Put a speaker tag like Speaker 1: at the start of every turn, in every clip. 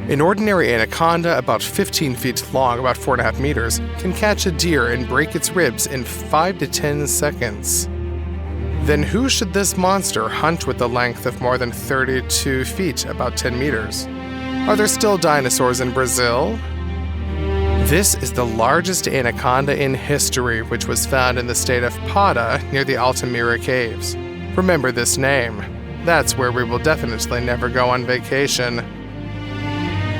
Speaker 1: An ordinary anaconda, about 15 feet long, about 4.5 meters, can catch a deer and break its ribs in 5 to 10 seconds. Then who should this monster hunt with a length of more than 32 feet, about 10 meters? Are there still dinosaurs in Brazil? This is the largest anaconda in history, which was found in the state of Pará near the Altamira Caves. Remember this name. That's where we will definitely never go on vacation.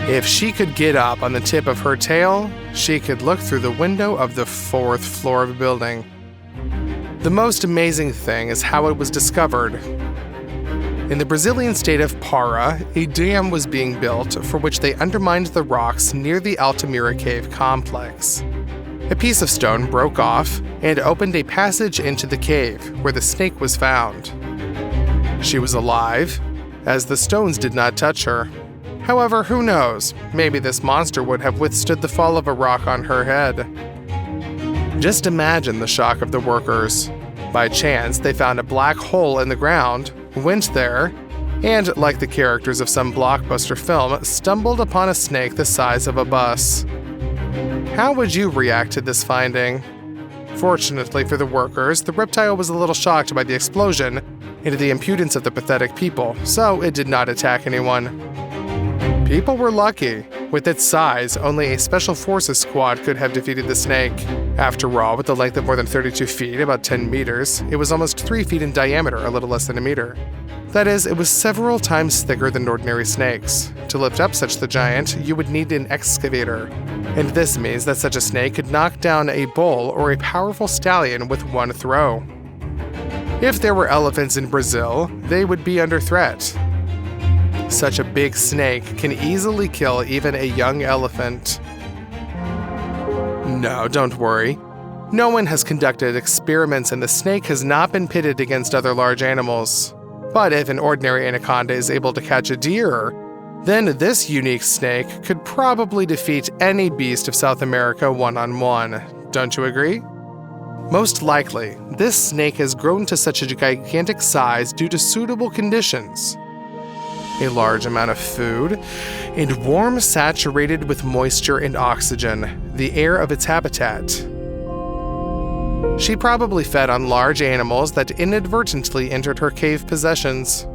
Speaker 1: If she could get up on the tip of her tail, she could look through the window of the 4th floor of a building. The most amazing thing is how it was discovered. In the Brazilian state of Pará, a dam was being built for which they undermined the rocks near the Altamira Cave complex. A piece of stone broke off and opened a passage into the cave where the snake was found. She was alive, as the stones did not touch her. However, who knows? Maybe this monster would have withstood the fall of a rock on her head. Just imagine the shock of the workers. By chance, they found a black hole in the ground, went there, and, like the characters of some blockbuster film, stumbled upon a snake the size of a bus. How would you react to this finding? Fortunately for the workers, the reptile was a little shocked by the explosion and the impudence of the pathetic people, so it did not attack anyone. People were lucky. With its size, only a special forces squad could have defeated the snake. After all, with a length of more than 32 feet, about 10 meters, it was almost 3 feet in diameter, a little less than a meter. That is, it was several times thicker than ordinary snakes. To lift up such the giant, you would need an excavator. And this means that such a snake could knock down a bull or a powerful stallion with one throw. If there were elephants in Brazil, they would be under threat. Such a big snake can easily kill even a young elephant. No, don't worry. No one has conducted experiments and the snake has not been pitted against other large animals. But if an ordinary anaconda is able to catch a deer, then this unique snake could probably defeat any beast of South America one-on-one. Don't you agree? Most likely, this snake has grown to such a gigantic size due to suitable conditions. A large amount of food, and warm, saturated with moisture and oxygen, the air of its habitat. She probably fed on large animals that inadvertently entered her cave possessions.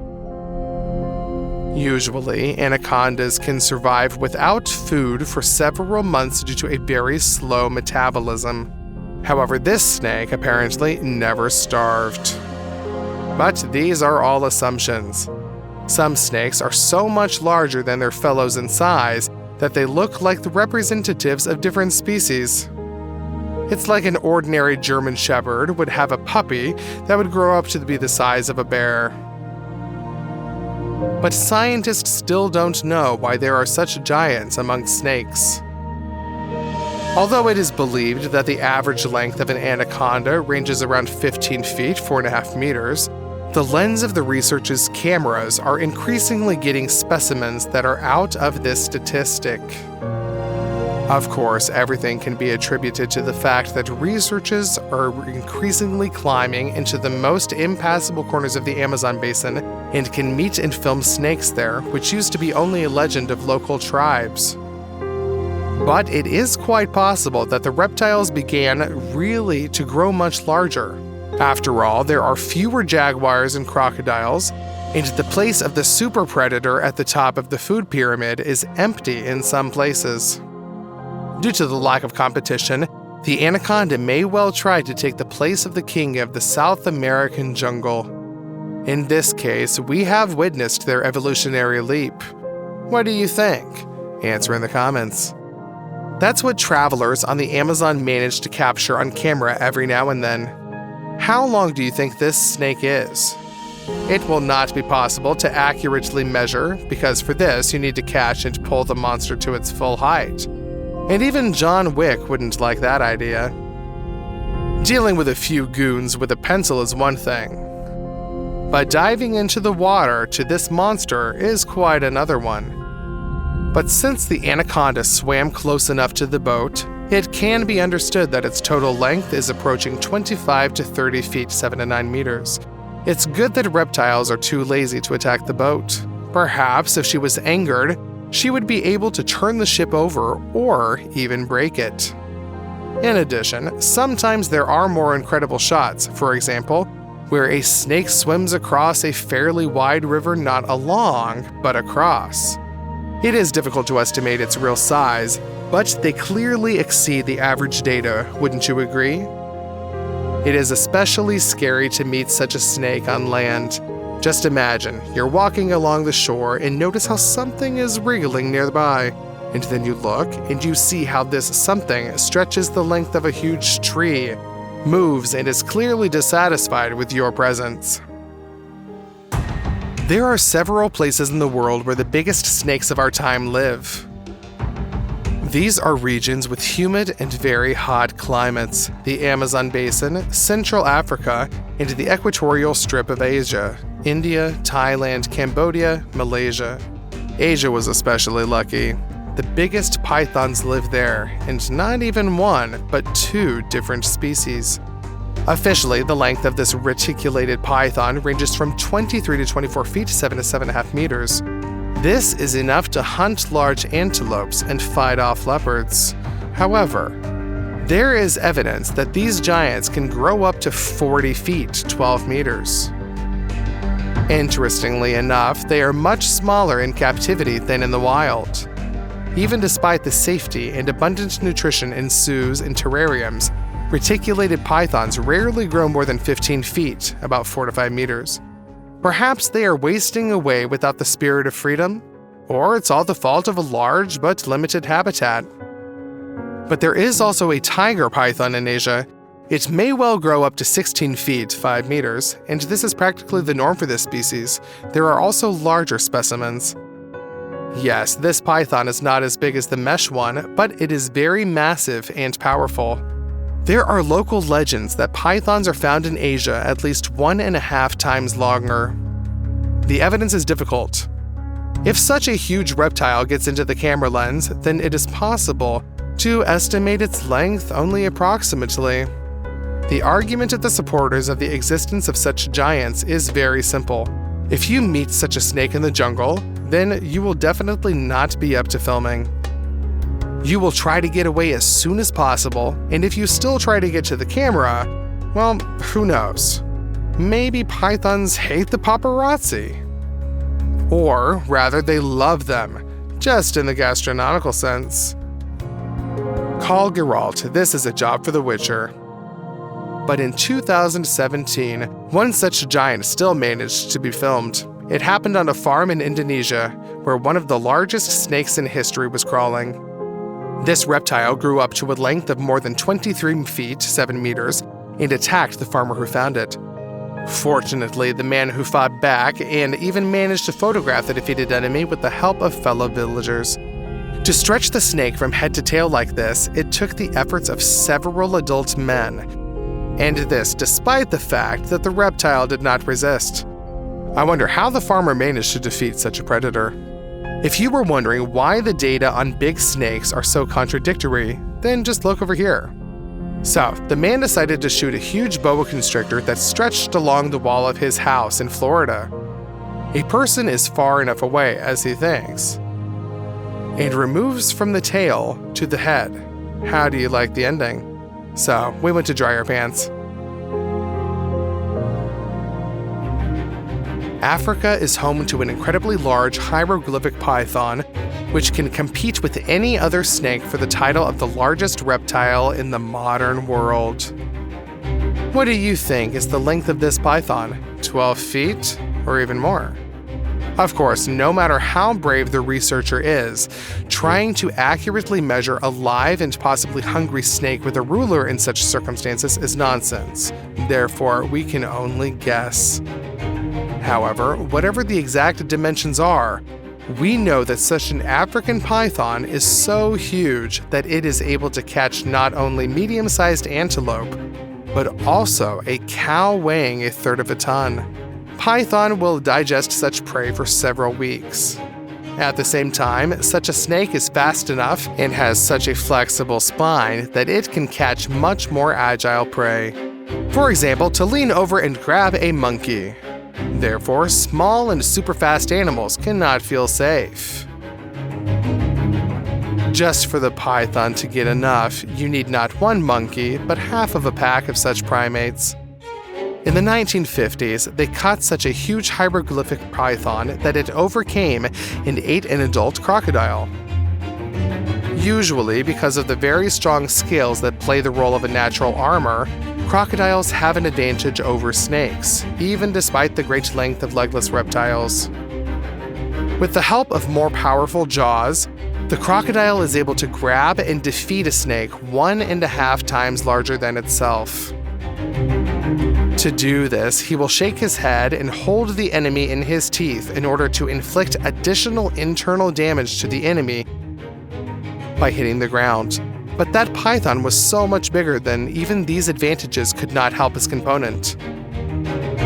Speaker 1: Usually, anacondas can survive without food for several months due to a very slow metabolism. However, this snake apparently never starved. But these are all assumptions. Some snakes are so much larger than their fellows in size that they look like the representatives of different species. It's like an ordinary German Shepherd would have a puppy that would grow up to be the size of a bear. But scientists still don't know why there are such giants among snakes. Although it is believed that the average length of an anaconda ranges around 15 feet, 4.5 meters, the lens of the researchers' cameras are increasingly getting specimens that are out of this statistic. Of course, everything can be attributed to the fact that researchers are increasingly climbing into the most impassable corners of the Amazon basin and can meet and film snakes there, which used to be only a legend of local tribes. But it is quite possible that the reptiles began really to grow much larger. After all, there are fewer jaguars and crocodiles, and the place of the super predator at the top of the food pyramid is empty in some places. Due to the lack of competition, the anaconda may well try to take the place of the king of the South American jungle. In this case, we have witnessed their evolutionary leap. What do you think? Answer in the comments. That's what travelers on the Amazon manage to capture on camera every now and then. How long do you think this snake is? It will not be possible to accurately measure, because for this you need to catch and pull the monster to its full height. And even John Wick wouldn't like that idea. Dealing with a few goons with a pencil is one thing, but diving into the water to this monster is quite another one. But since the anaconda swam close enough to the boat, it can be understood that its total length is approaching 25 to 30 feet, 7 to 9 meters. It's good that reptiles are too lazy to attack the boat. Perhaps if she was angered, she would be able to turn the ship over or even break it. In addition, sometimes there are more incredible shots, for example, where a snake swims across a fairly wide river not along, but across. It is difficult to estimate its real size, but they clearly exceed the average data, wouldn't you agree? It is especially scary to meet such a snake on land. Just imagine, you're walking along the shore and notice how something is wriggling nearby. And then you look and you see how this something stretches the length of a huge tree, moves, and is clearly dissatisfied with your presence. There are several places in the world where the biggest snakes of our time live. These are regions with humid and very hot climates: the Amazon basin, Central Africa, and the equatorial strip of Asia, India, Thailand, Cambodia, Malaysia. Asia was especially lucky. The biggest pythons live there, and not even one, but two different species. Officially, the length of this reticulated python ranges from 23 to 24 feet, 7 to 7.5 meters. This is enough to hunt large antelopes and fight off leopards. However, there is evidence that these giants can grow up to 40 feet, 12 meters. Interestingly enough, they are much smaller in captivity than in the wild. Even despite the safety and abundant nutrition in zoos and terrariums, reticulated pythons rarely grow more than 15 feet, about 4 to 5 meters. Perhaps they are wasting away without the spirit of freedom, or it's all the fault of a large but limited habitat. But there is also a tiger python in Asia. It may well grow up to 16 feet, 5 meters, and this is practically the norm for this species. There are also larger specimens. Yes, this python is not as big as the mesh one, but it is very massive and powerful. There are local legends that pythons are found in Asia at least 1.5 times longer. The evidence is difficult. If such a huge reptile gets into the camera lens, then it is possible to estimate its length only approximately. The argument of the supporters of the existence of such giants is very simple. If you meet such a snake in the jungle, then you will definitely not be up to filming. You will try to get away as soon as possible, and if you still try to get to the camera, well, who knows? Maybe pythons hate the paparazzi. Or rather, they love them, just in the gastronomical sense. Call Geralt, this is a job for The Witcher. But in 2017, one such giant still managed to be filmed. It happened on a farm in Indonesia, where one of the largest snakes in history was crawling. This reptile grew up to a length of more than 23 feet, 7 meters, and attacked the farmer who found it. Fortunately, the man who fought back and even managed to photograph the defeated enemy with the help of fellow villagers. To stretch the snake from head to tail like this, it took the efforts of several adult men. And this despite the fact that the reptile did not resist. I wonder how the farmer managed to defeat such a predator. If you were wondering why the data on big snakes are so contradictory, then just look over here. So, the man decided to shoot a huge boa constrictor that stretched along the wall of his house in Florida. A person is far enough away, as he thinks, and removes from the tail to the head. How do you like the ending? So, we went to dry our pants. Africa is home to an incredibly large hieroglyphic python, which can compete with any other snake for the title of the largest reptile in the modern world. What do you think is the length of this python? 12 feet or even more? Of course, no matter how brave the researcher is, trying to accurately measure a live and possibly hungry snake with a ruler in such circumstances is nonsense. Therefore, we can only guess. However, whatever the exact dimensions are, we know that such an African python is so huge that it is able to catch not only medium-sized antelope, but also a cow weighing 1/3 of a ton. Python will digest such prey for several weeks. At the same time, such a snake is fast enough and has such a flexible spine that it can catch much more agile prey. For example, to lean over and grab a monkey. Therefore, small and super fast animals cannot feel safe. Just for the python to get enough, you need not one monkey, but half of a pack of such primates. In the 1950s, they caught such a huge hieroglyphic python that it overcame and ate an adult crocodile. Usually, because of the very strong scales that play the role of a natural armor, crocodiles have an advantage over snakes, even despite the great length of legless reptiles. With the help of more powerful jaws, the crocodile is able to grab and defeat a snake 1.5 times larger than itself. To do this, he will shake his head and hold the enemy in his teeth in order to inflict additional internal damage to the enemy by hitting the ground. But that python was so much bigger that even these advantages could not help his component.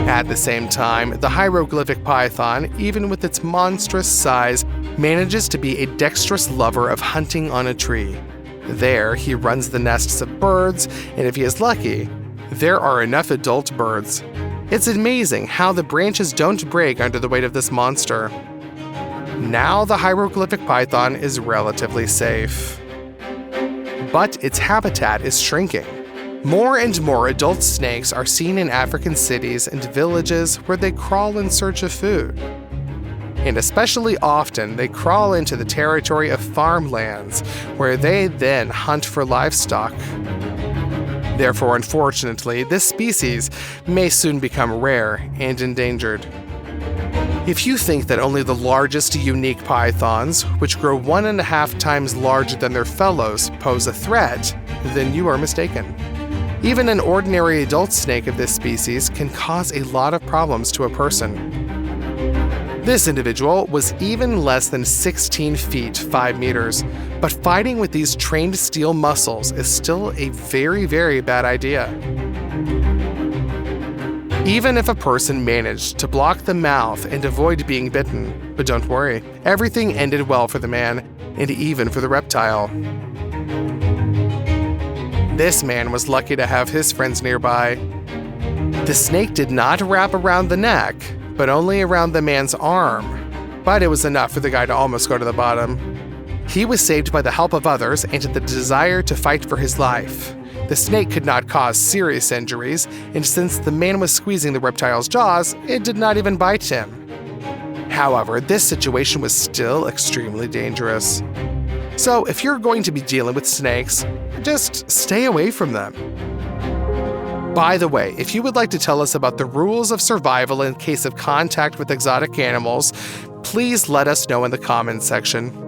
Speaker 1: At the same time, the hieroglyphic python, even with its monstrous size, manages to be a dexterous lover of hunting on a tree. There, he runs the nests of birds, and if he is lucky, there are enough adult birds. It's amazing how the branches don't break under the weight of this monster. Now the hieroglyphic python is relatively safe. But its habitat is shrinking. More and more adult snakes are seen in African cities and villages where they crawl in search of food. And especially often, they crawl into the territory of farmlands, where they then hunt for livestock. Therefore, unfortunately, this species may soon become rare and endangered. If you think that only the largest unique pythons, which grow 1.5 times larger than their fellows, pose a threat, then you are mistaken. Even an ordinary adult snake of this species can cause a lot of problems to a person. This individual was even less than 16 feet 5 meters, but fighting with these trained steel muscles is still a very, very bad idea. Even if a person managed to block the mouth and avoid being bitten, but don't worry, everything ended well for the man, and even for the reptile. This man was lucky to have his friends nearby. The snake did not wrap around the neck, but only around the man's arm. But it was enough for the guy to almost go to the bottom. He was saved by the help of others and the desire to fight for his life. The snake could not cause serious injuries, and since the man was squeezing the reptile's jaws, it did not even bite him. However, this situation was still extremely dangerous. So if you're going to be dealing with snakes, just stay away from them. By the way, if you would like to tell us about the rules of survival in case of contact with exotic animals, please let us know in the comments section.